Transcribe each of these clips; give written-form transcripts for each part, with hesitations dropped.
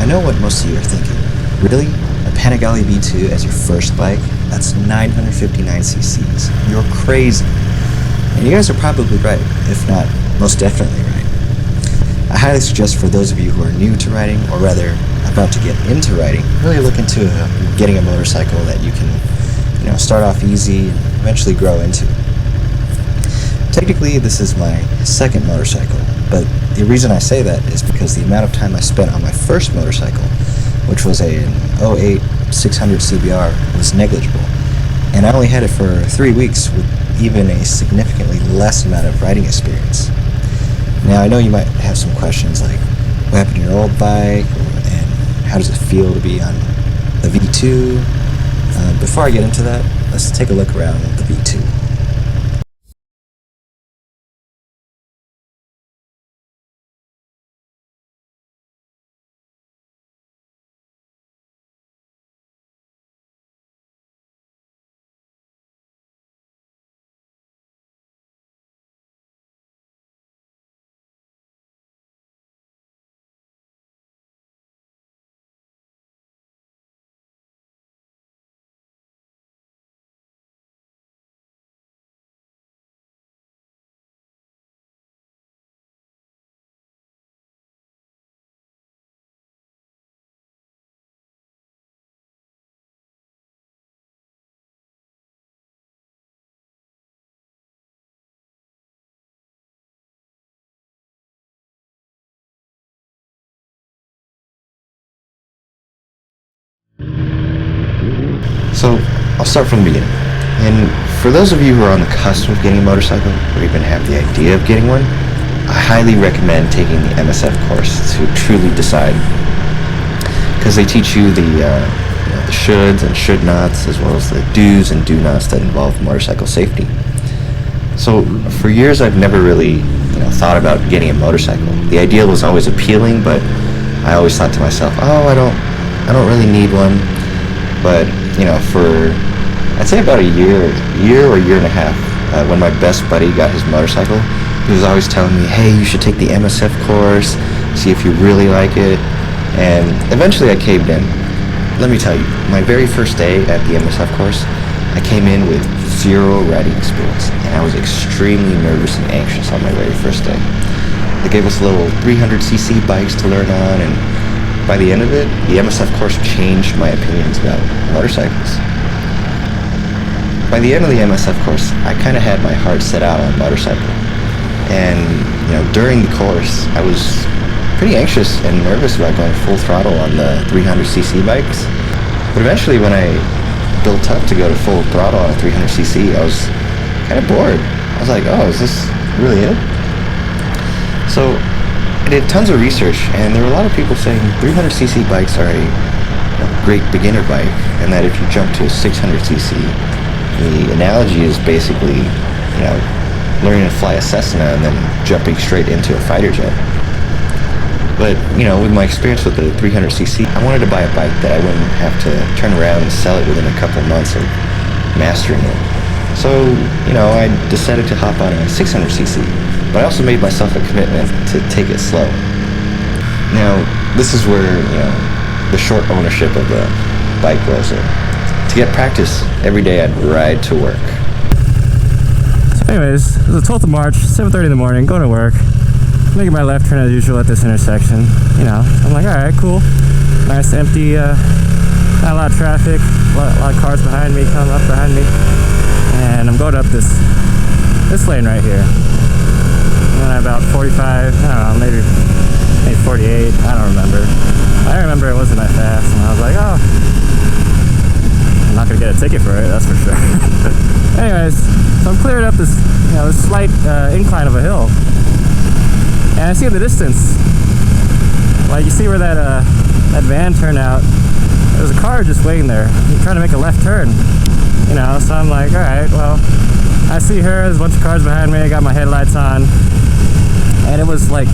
I know what most of you are thinking. Really? A Panigale V2 as your first bike? That's 959 cc's. You're crazy. And you guys are probably right, if not most definitely right. I highly suggest for those of you who are new to riding, or rather about to get into riding, really look into getting a motorcycle that you can, start off easy and eventually grow into. Technically, this is my second motorcycle, but the reason I say that is because the amount of time I spent on my first motorcycle, which was an 08 600 CBR, was negligible, and I only had it for 3 weeks with even a significantly less amount of riding experience. Now, I know you might have some questions like, what happened to your old bike, and how does it feel to be on the V2? Before I get into that, let's take a look around the V2. So, I'll start from the beginning. And for those of you who are on the cusp of getting a motorcycle, or even have the idea of getting one, I highly recommend taking the MSF course to truly decide. Because they teach you the shoulds and should nots, as well as the do's and do nots that involve motorcycle safety. So, for years I've never really thought about getting a motorcycle. The idea was always appealing, but I always thought to myself, I don't really need one. But for I'd say about a year or year and a half, when my best buddy got his motorcycle, he was always telling me, hey, you should take the MSF course, see if you really like it. And eventually I caved in. Let me tell you, my very first day at the MSF course, I came in with 0 riding experience, and I was extremely nervous and anxious on my very first day. They gave us little 300cc bikes to learn on, and by the end of it, the MSF course changed my opinions about motorcycles. By the end of the MSF course, I kind of had my heart set out on motorcycle. And, during the course, I was pretty anxious and nervous about going full throttle on the 300cc bikes. But eventually, when I built up to go to full throttle on a 300cc, I was kind of bored. I was like, is this really it? So, I did tons of research, and there were a lot of people saying 300cc bikes are a great beginner bike, and that if you jump to a 600cc, the analogy is basically, learning to fly a Cessna and then jumping straight into a fighter jet. But, with my experience with the 300cc, I wanted to buy a bike that I wouldn't have to turn around and sell it within a couple months of mastering it. So, I decided to hop on a 600cc. But I also made myself a commitment to take it slow. Now, this is where, the short ownership of the bike rolls in. To get practice, every day I'd ride to work. So anyways, it was the 12th of March, 7:30 in the morning, going to work. Making my left turn as usual at this intersection. I'm like, alright, cool. Nice, empty, not a lot of traffic, a lot of cars behind me, coming up behind me. And I'm going up this lane right here. And about 45, I don't know, maybe 48, I don't remember. I remember it wasn't that fast, and I was like, I'm not gonna get a ticket for it, that's for sure. Anyways, so I'm clearing up this, this slight incline of a hill, and I see in the distance, like you see where that van turned out. There's a car just waiting there, trying to make a left turn. So I'm like, all right, well, I see her. There's a bunch of cars behind me. I got my headlights on. And it was like,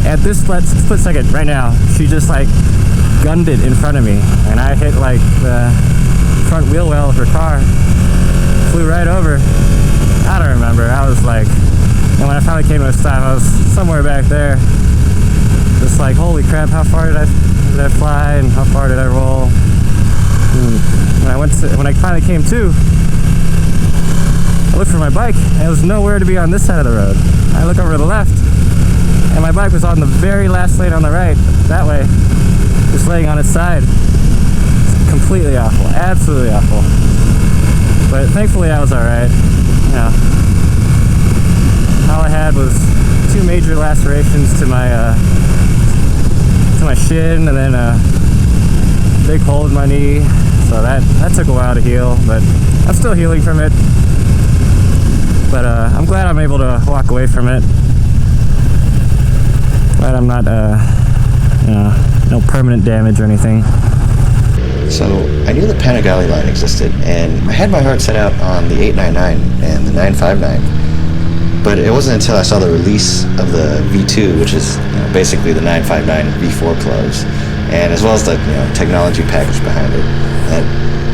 at this split second, right now, she just like gunned it in front of me. And I hit like the front wheel well of her car. Flew right over. I don't remember. I was like, and when I finally came to a stop, I was somewhere back there. Just like, holy crap, how far did I did I fly and how far did I roll. And when I finally came to, I looked for my bike and it was nowhere to be on this side of the road. I look over to the left and my bike was on the very last lane on the right, that way, just laying on its side. It's completely awful, absolutely awful. But thankfully I was alright. You know, all I had was 2 major lacerations to my shin, and then a big hole in my knee. So that took a while to heal, but I'm still healing from it. But I'm glad I'm able to walk away from it. Glad I'm not, you know, no permanent damage or anything. So I knew the Panigale line existed, and I had my heart set out on the 899 and the 959. But it wasn't until I saw the release of the V2, which is basically the 959 V4 clothes, and as well as the technology package behind it,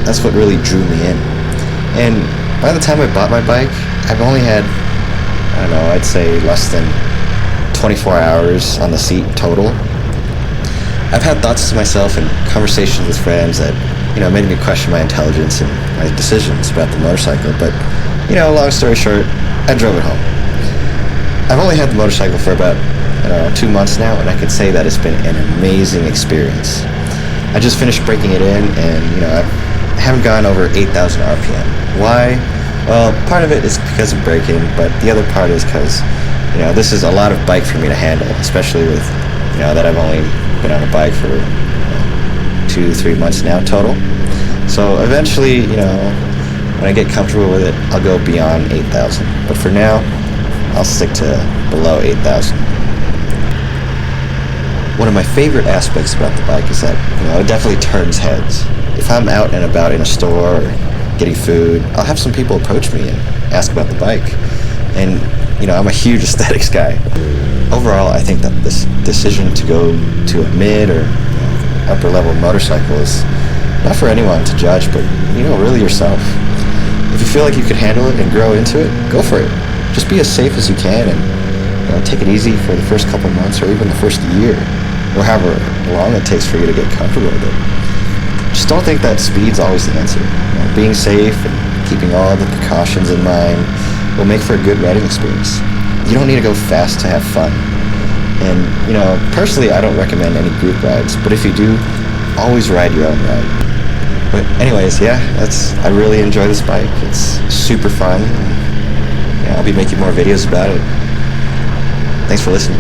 that's what really drew me in. And by the time I bought my bike, I've only had, I don't know, I'd say less than 24 hours on the seat total. I've had thoughts to myself and conversations with friends that made me question my intelligence and my decisions about the motorcycle. But long story short, I drove it home. I've only had the motorcycle for about 2 months now, and I can say that it's been an amazing experience. I just finished breaking it in, and I haven't gone over 8,000 RPM. Why? Well, part of it is because of braking, but the other part is because this is a lot of bike for me to handle, especially with that I've only been on a bike for 2-3 months now total. So eventually, when I get comfortable with it, I'll go beyond 8,000. But for now, I'll stick to below 8,000. One of my favorite aspects about the bike is that it definitely turns heads. If I'm out and about in a store or getting food, I'll have some people approach me and ask about the bike. And I'm a huge aesthetics guy. Overall, I think that this decision to go to a mid or upper level motorcycle is not for anyone to judge, but really yourself. If you feel like you could handle it and grow into it, go for it. Just be as safe as you can, and take it easy for the first couple months or even the first year, or however long it takes for you to get comfortable with it. Just don't think that speed's always the answer. Being safe and keeping all the precautions in mind will make for a good riding experience. You don't need to go fast to have fun. And personally, I don't recommend any group rides, but if you do, always ride your own ride. But anyways, I really enjoy this bike. It's super fun. I'll be making more videos about it. Thanks for listening.